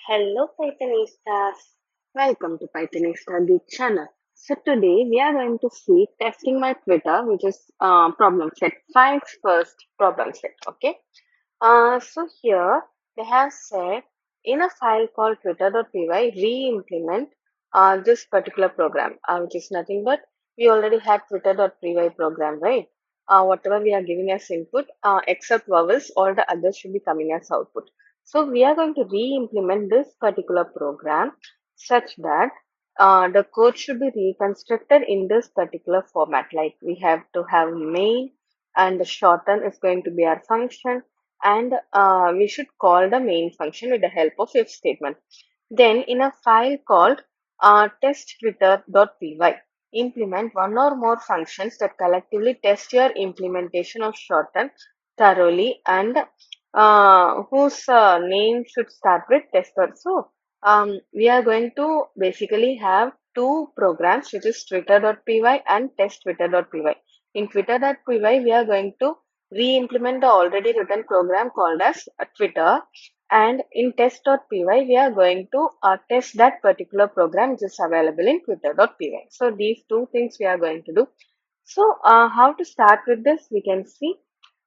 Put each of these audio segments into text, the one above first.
Hello Pythonistas, welcome to Pythonista the channel. So today we are going to see testing my Twitter, which is problem set 5's first problem set. Okay. So here they have said in a file called twitter.py re-implement this particular program, which is nothing but we already had twitter.py program, right? Whatever we are giving as input, except vowels, all the others should be coming as output. So we are going to re-implement this particular program such that the code should be reconstructed in this particular format. Like we have to have main, and the shorten is going to be our function, and we should call the main function with the help of if statement. Then in a file called testtwitter.py, implement one or more functions that collectively test your implementation of shorten thoroughly, and whose name should start with tester. So we are going to basically have two programs, which is twitter.py and testtwitter.py. In twitter.py, we are going to re-implement the already written program called as Twitter, and in test.py, we are going to test that particular program which is available in twitter.py. So these two things we are going to do. So how to start with this, we can see.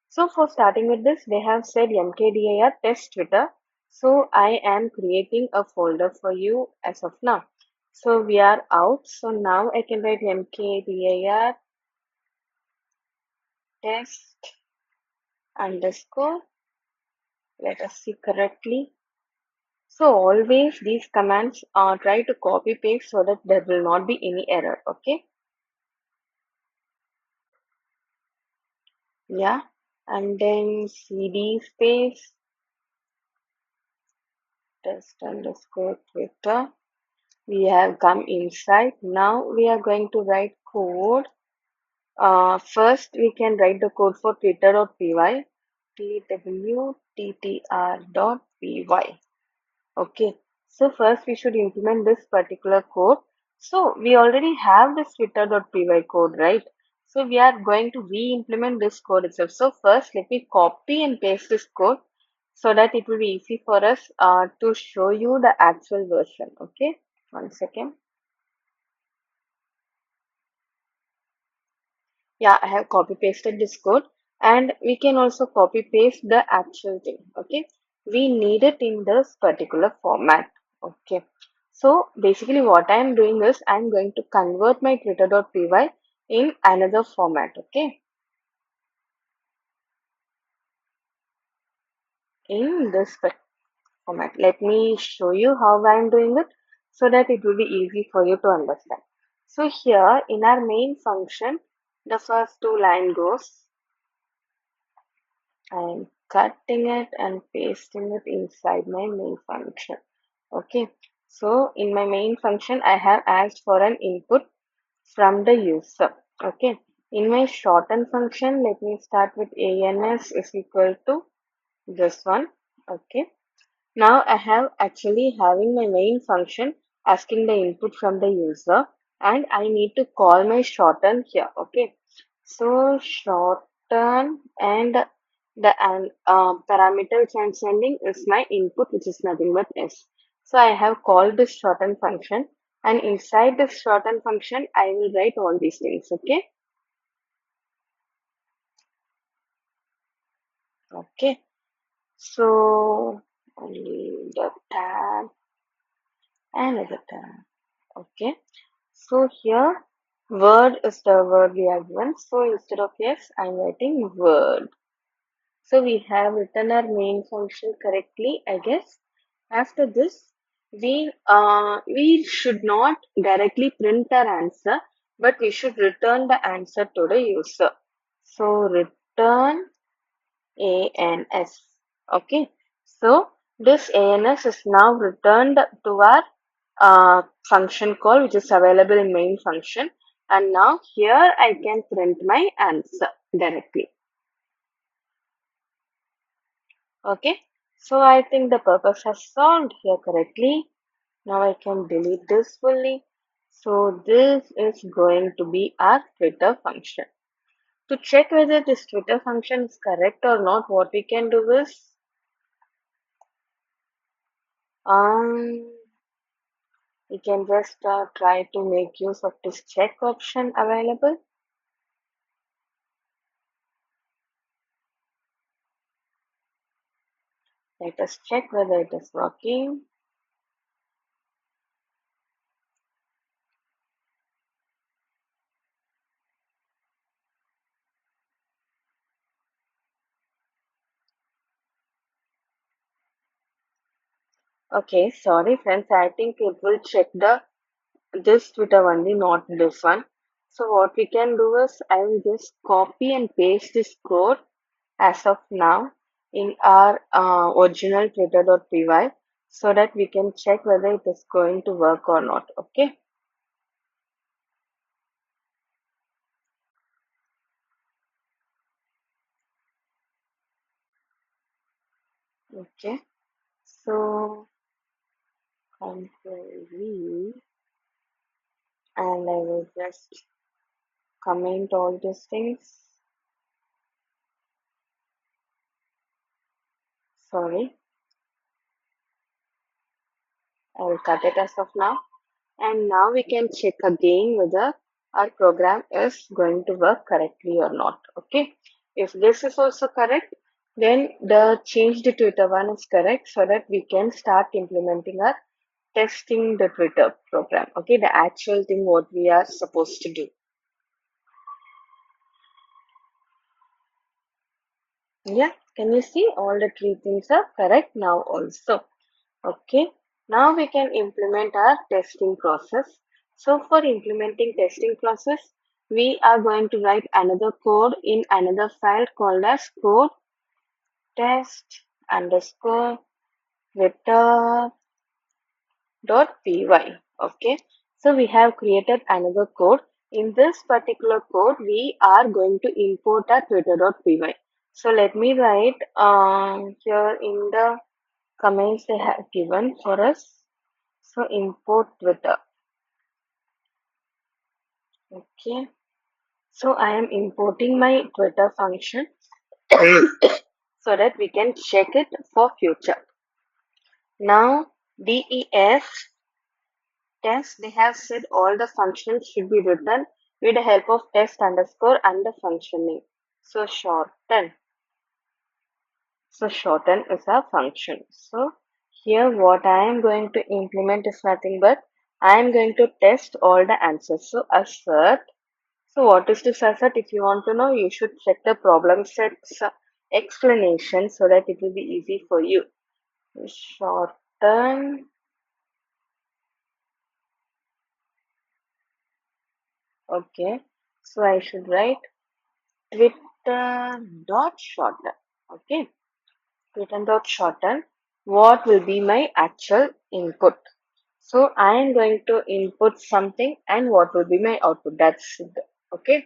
So for starting with this, they have said mkdir test Twitter. So I am creating a folder for you as of now. So we are out. So now I can write mkdir test underscore. Let us see correctly. So always these commands try to copy paste so that there will not be any error. Okay. Yeah. And then cd space test underscore Twitter. We have come inside. Now we are going to write code. First, we can write the code for twitter.py, twttr.py. Okay, so first we should implement this particular code. So we already have this twitter.py code, right? So we are going to re-implement this code itself. So first, let me copy and paste this code so that it will be easy for us to show you the actual version. Okay, one second. Yeah, I have copy pasted this code, and we can also copy paste the actual thing. Okay, we need it in this particular format. Okay, so basically what I am doing is I am going to convert my twitter.py in another format. Okay, in this format, let me show you how I am doing it so that it will be easy for you to understand. So here in our main function, the first two line goes, I'm cutting it and pasting it inside my main function. Okay, so in my main function, I have asked for an input from the user. Okay, in my shorten function, let me start with ans is equal to this one. Okay, now I have actually having my main function asking the input from the user, and I need to call my shorten here. Okay, so shorten, and the parameter which I'm sending is my input, which is nothing but s. So I have called this shorten function, and inside this shorten function, I will write all these things. Okay, okay. So only the tab, another tab. Okay. So here, word is the word we have given. So instead of yes, I'm writing word. So we have written our main function correctly, I guess. After this, we should not directly print our answer, but we should return the answer to the user. So return ans. Okay. So this ans is now returned to our function call, which is available in main function, and now here I can print my answer directly. Okay, so I think the purpose has solved here correctly. Now I can delete this fully. So this is going to be our Twitter function. To check whether this Twitter function is correct or not, what we can do is Um, we can just try to make use of this check option available. Let us check whether it is working. Okay, sorry friends, I think it will check the this Twitter only, not this one. So what we can do is I will just copy and paste this code as of now in our original twitter.py so that we can check whether it is going to work or not. Okay. Okay. So control V and I will just comment all these things. Sorry, I will cut it as of now. And now we can check again whether our program is going to work correctly or not. Okay. If this is also correct, then the change the Twitter one is correct so that we can start implementing our testing the Twitter program. Okay. The actual thing what we are supposed to do. Yeah. Can you see all the three things are correct now also? Okay, now we can implement our testing process. So for implementing testing process, we are going to write another code in another file called as code test underscore vector dot py. Okay, so we have created another code. In this particular code, we are going to import our twitter.py. So let me write here in the comments they have given for us. So import Twitter. Okay. So I am importing my Twitter function so that we can check it for future. Now DEF test, they have said all the functions should be written with the help of test underscore and the function name. So shorten. So shorten is a function. So here what I am going to implement is nothing but I am going to test all the answers. So assert. So what is this assert? If you want to know, you should check the problem set's explanation so that it will be easy for you. Shorten. Okay. So I should write Twitter dot shorten. Okay. Twitter dot shorten. What will be my actual input? So I am going to input something and what will be my output? That's it. Okay.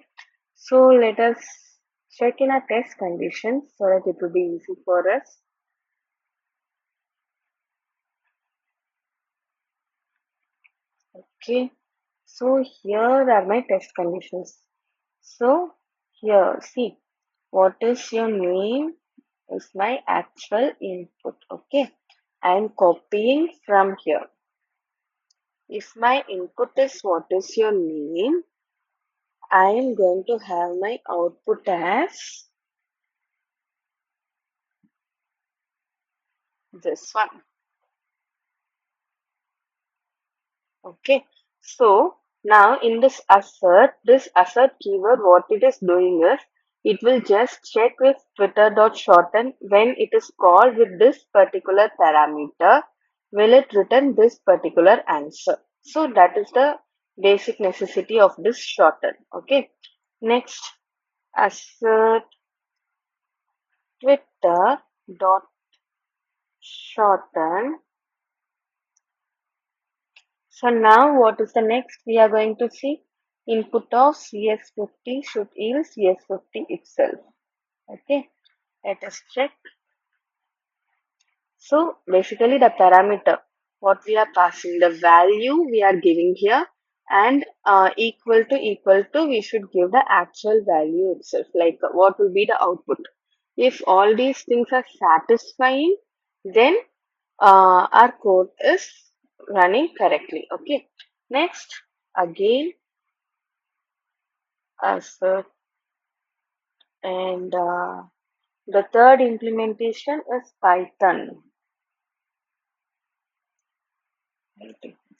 So let us check in our test conditions so that it will be easy for us. Okay, so here are my test conditions. So here, see, what is your name is my actual input. Okay, I am copying from here. If my input is what is your name, I am going to have my output as this one. Okay, so now in this assert keyword, what it is doing is it will just check with twitter.shorten when it is called with this particular parameter, will it return this particular answer. So that is the basic necessity of this shorten. Okay, next assert twitter.shorten. So now what is the next we are going to see? Input of CS50 should yield CS50 itself. Okay, let us check. So basically the parameter, what we are passing, the value we are giving here and equal to, we should give the actual value itself, like what will be the output. If all these things are satisfying, then our code is running correctly. Okay. Next, again, assert, and the third implementation is Python.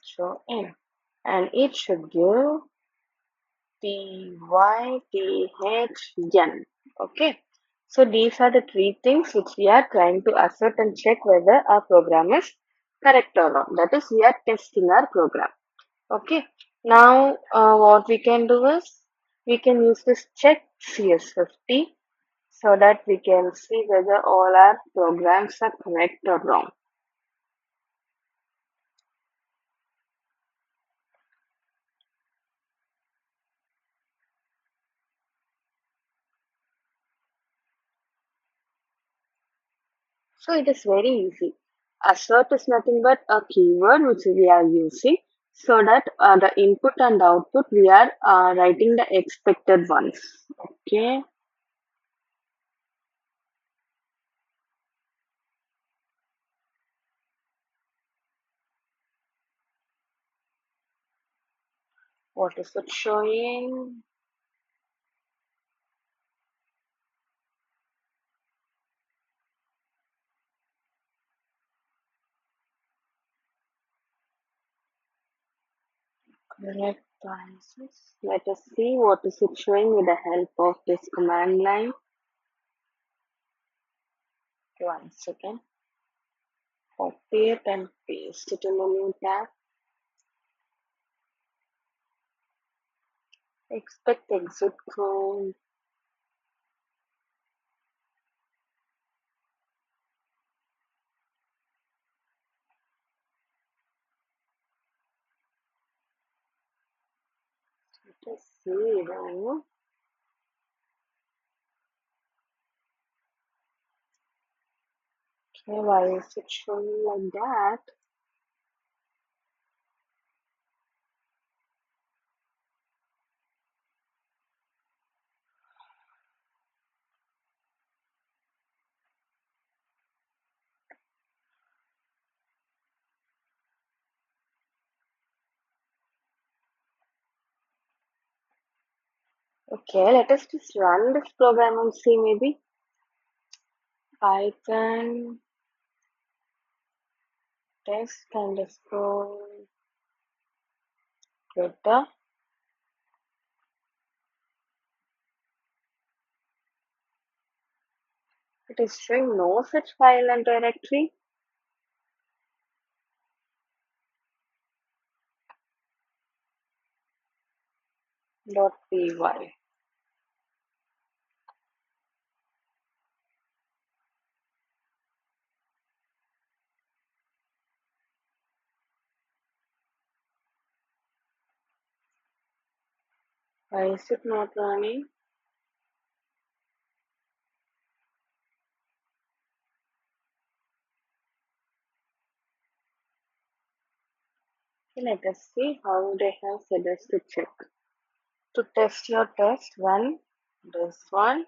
So in, and it should give pythn. Okay. So these are the three things which we are trying to assert and check whether our program is correct or not. That is, we are testing our program. Okay. Now, what we can do is we can use this check CS50 so that we can see whether all our programs are correct or wrong. So it is very easy. Assert is nothing but a keyword which we are using so that the input and output we are writing the expected ones. Okay. What is it showing? Correct answers. Let us see what is it showing with the help of this command line. One second. Copy it and paste it in the new tab. Expect exit code. Let us see now. Okay, why is it showing like that? Okay, let us just run this program and see maybe. Python test underscore data. It is showing no such file and directory. .py. Why is it not running? Okay, let us see how they have said us to check. To test your test, run this one.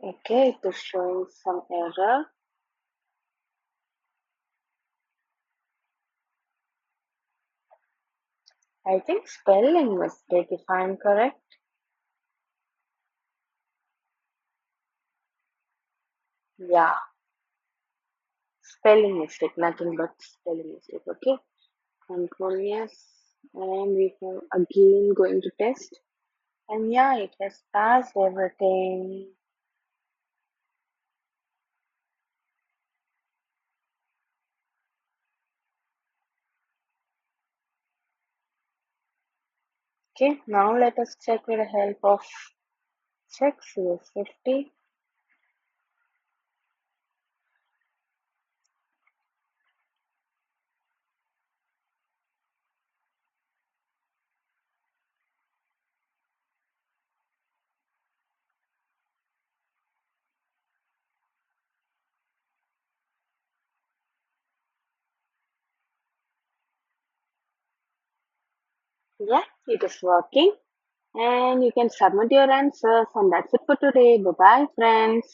Okay, it is showing some error. I think spelling mistake if I am correct. Yeah, spelling mistake, nothing but spelling mistake. Okay, control yes, and we have again going to test. And yeah, it has passed everything. Okay, now let us check with the help of check CS50. Yeah, it is working. And you can submit your answers. And that's it for today. Bye bye, friends.